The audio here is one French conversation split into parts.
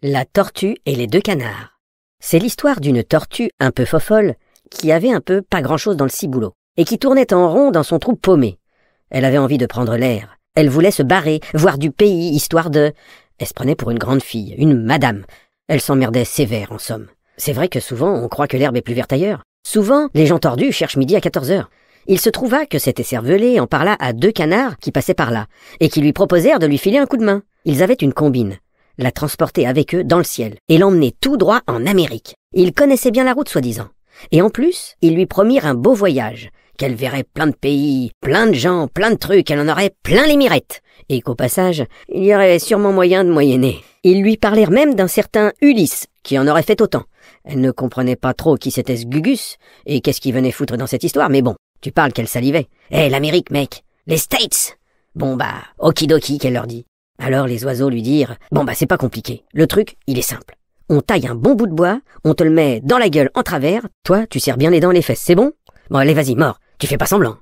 La tortue et les deux canards. C'est l'histoire d'une tortue un peu fofolle qui avait un peu pas grand-chose dans le ciboulot et qui tournait en rond dans son trou paumé. Elle avait envie de prendre l'air. Elle voulait se barrer, voir du pays, histoire de... Elle se prenait pour une grande fille, une madame. Elle s'emmerdait sévère, en somme. C'est vrai que souvent, on croit que l'herbe est plus verte ailleurs. Souvent, les gens tordus cherchent midi à 14h. Il se trouva que cet écervelé en parla à deux canards qui passaient par là et qui lui proposèrent de lui filer un coup de main. Ils avaient une combine. La transporter avec eux dans le ciel et l'emmener tout droit en Amérique. Ils connaissaient bien la route, soi-disant. Et en plus, ils lui promirent un beau voyage, qu'elle verrait plein de pays, plein de gens, plein de trucs, elle en aurait plein les mirettes, et qu'au passage, il y aurait sûrement moyen de moyenner. Ils lui parlèrent même d'un certain Ulysse, qui en aurait fait autant. Elle ne comprenait pas trop qui c'était ce Gugus, et qu'est-ce qu'il venait foutre dans cette histoire, mais bon, tu parles qu'elle salivait. L'Amérique, mec, les States. Bon okidoki, qu'elle leur dit. Alors les oiseaux lui dirent, c'est pas compliqué, le truc, il est simple. On taille un bon bout de bois, on te le met dans la gueule en travers, toi, tu serres bien les dents les fesses, c'est bon? Bon, allez, vas-y, mors, tu fais pas semblant.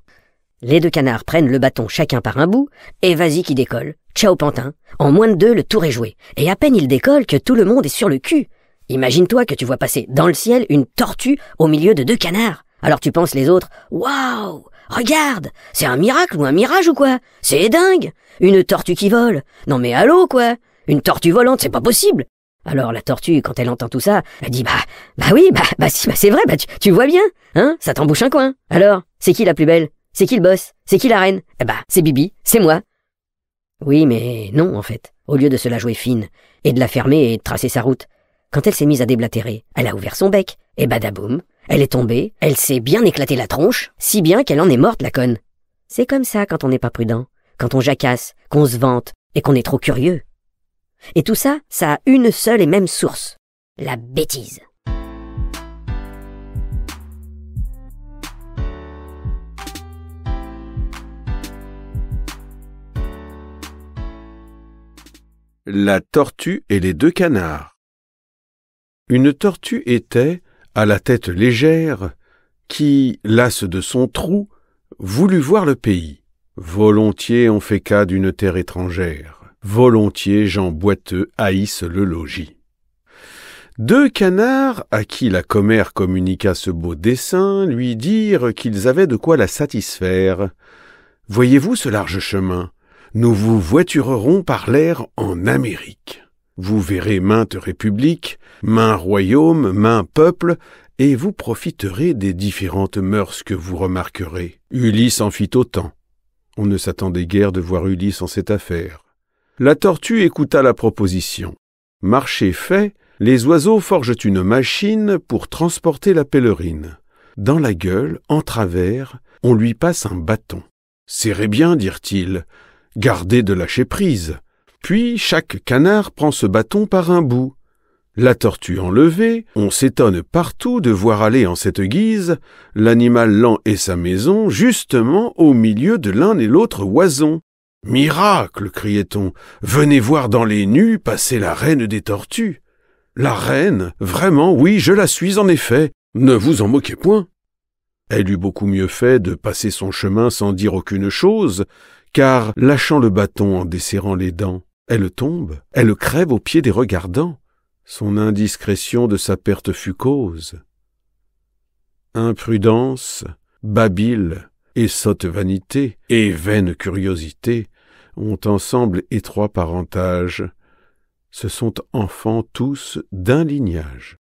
Les deux canards prennent le bâton chacun par un bout, et vas-y qui décolle. Ciao pantin. En moins de 2, le tour est joué. Et à peine il décolle que tout le monde est sur le cul. Imagine-toi que tu vois passer dans le ciel une tortue au milieu de deux canards. Alors tu penses les autres, waouh, regarde, c'est un miracle ou un mirage ou quoi? C'est dingue! Une tortue qui vole. Non mais allô quoi? Une tortue volante, c'est pas possible! Alors la tortue, quand elle entend tout ça, elle dit oui, c'est vrai, tu vois bien, hein, ça t'embouche un coin. Alors, c'est qui la plus belle? C'est qui le boss? C'est qui la reine? C'est Bibi, c'est moi. Oui, mais non, en fait. Au lieu de se la jouer fine, et de la fermer et de tracer sa route, quand elle s'est mise à déblatérer, elle a ouvert son bec, et badaboum, elle est tombée, elle s'est bien éclaté la tronche, si bien qu'elle en est morte, la conne. C'est comme ça quand on n'est pas prudent, quand on jacasse, qu'on se vante, et qu'on est trop curieux. Et tout ça, ça a une seule et même source, la bêtise. La tortue et les deux canards. Une tortue était, à la tête légère, qui, lasse de son trou, voulut voir le pays. Volontiers on fait cas d'une terre étrangère. Volontiers gens boiteux haïssent le logis. Deux canards, à qui la commère communiqua ce beau dessein, lui dirent qu'ils avaient de quoi la satisfaire. « Voyez-vous ce large chemin? Nous vous voiturerons par l'air en Amérique. Vous verrez maintes républiques, maints royaumes, maints peuples, et vous profiterez des différentes mœurs que vous remarquerez. » Ulysse en fit autant. On ne s'attendait guère de voir Ulysse en cette affaire. La tortue écouta la proposition. Marché fait, les oiseaux forgent une machine pour transporter la pèlerine. Dans la gueule, en travers, on lui passe un bâton. « Serrez bien, dirent-ils, gardez de lâcher prise. » Puis chaque canard prend ce bâton par un bout. La tortue enlevée, on s'étonne partout de voir aller en cette guise l'animal lent et sa maison justement au milieu de l'un et l'autre oison. « Miracle !» criait-on, « venez voir dans les nues passer la reine des tortues. » La reine, vraiment, oui, je la suis en effet, ne vous en moquez point. Elle eut beaucoup mieux fait de passer son chemin sans dire aucune chose, car, lâchant le bâton en desserrant les dents, elle tombe, elle crève aux pieds des regardants. Son indiscrétion de sa perte fut cause. Imprudence, babile, et sotte vanité, et vaine curiosité ont ensemble étroit parentage. Ce sont enfants tous d'un lignage.